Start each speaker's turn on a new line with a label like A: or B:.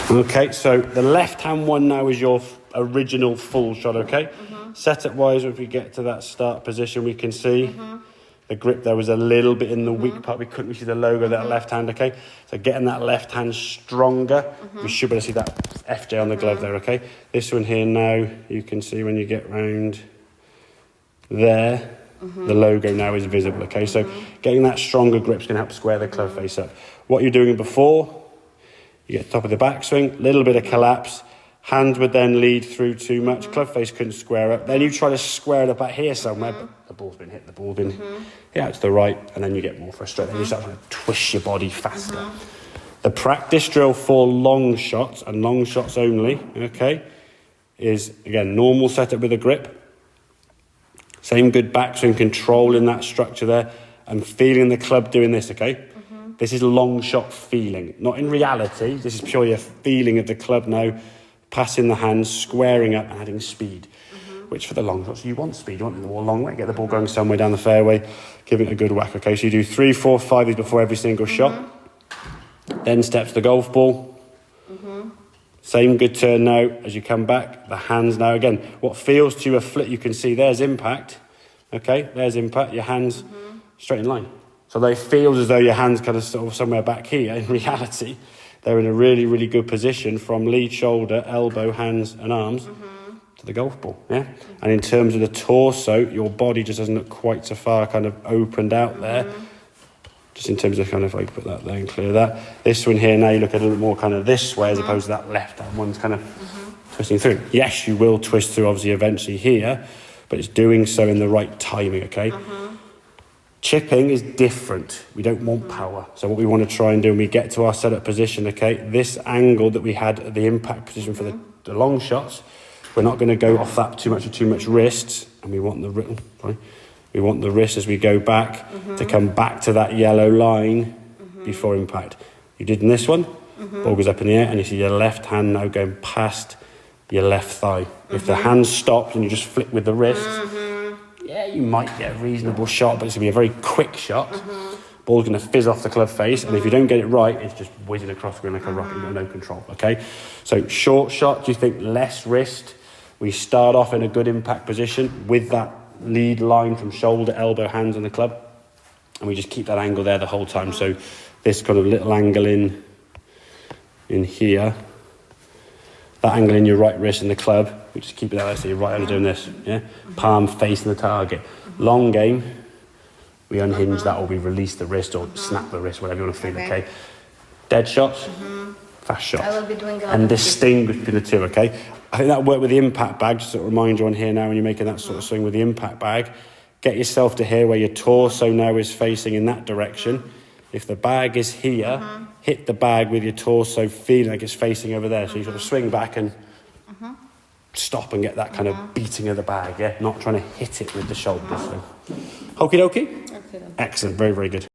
A: Okay, so the left-hand one now is your original full shot, okay? Setup-wise, if we get to that start position, we can see the grip there was a little bit in the weak part. We couldn't see the logo of that left hand, okay? So getting that left hand stronger, we should be able to see that FJ on the glove there, okay? This one here now, you can see when you get round there, the logo now is visible, okay? So getting that stronger grip is going to help square the club face up. What you're doing before, you get top of the backswing, little bit of collapse, hand would then lead through too much, club face couldn't square up. Then you try to square it up out here somewhere, but the ball's been hit, hit out to the right, and then you get more frustrated. Then you start trying to twist your body faster. The practice drill for long shots, and long shots only, okay, is, again, normal setup with a grip. Same good backswing, controlling that structure there, and feeling the club doing this, okay? This is long shot feeling, not in reality. This is purely a feeling of the club now, passing the hands, squaring up and adding speed, which for the long shots, you want speed. You want the ball a long way, get the ball going somewhere down the fairway, give it a good whack, okay? So you do 3, 4, 5 of these before every single shot. Then steps the golf ball. Same good turn now as you come back. The hands now, again, what feels to you a flick, you can see there's impact, okay? There's impact, your hands straight in line. So they feel as though your hands kind of sort of somewhere back here. In reality, they're in a really, really good position from lead, shoulder, elbow, hands and arms to the golf ball, yeah? And in terms of the torso, your body just doesn't look quite so far kind of opened out there. Just in terms of kind of, like, put that there and clear that. This one here, now you look a little more kind of this way as opposed to that left hand one's kind of twisting through. Yes, you will twist through, obviously, eventually here, but it's doing so in the right timing, okay? Chipping is different. We don't want power. So what we want to try and do when we get to our setup position, okay, this angle that we had at the impact position for the long shots, we're not going to go off that too much wrist, and we want the wrist as we go back to come back to that yellow line before impact. You did in this one, ball goes up in the air, and you see your left hand now going past your left thigh. If the hand stops and you just flick with the wrist, yeah, you might get a reasonable shot, but it's going to be a very quick shot. Ball's going to fizz off the club face, and if you don't get it right, it's just whizzing across the green like a rocket. You've got no control, okay? So short shot, do you think less wrist? We start off in a good impact position with that lead line from shoulder, elbow, hands on the club, and we just keep that angle there the whole time. So this kind of little angle in here, that angle in your right wrist in the club, we just keep it there. So you're right under doing this, yeah? Palm facing the target. Long game, we unhinge that, or we release the wrist, or snap the wrist, whatever you want to feel, okay? Dead shots, fast shots.
B: I will be doing
A: and distinguish between the two, okay? I think that worked with the impact bag, just to remind you on here now when you're making that sort of swing with the impact bag. Get yourself to here where your torso now is facing in that direction. If the bag is here, hit the bag with your torso, feeling like it's facing over there. So you sort of swing back and stop and get that kind of beating of the bag, yeah? Not trying to hit it with the shoulders. So. Okie dokie? Excellent, very, very good.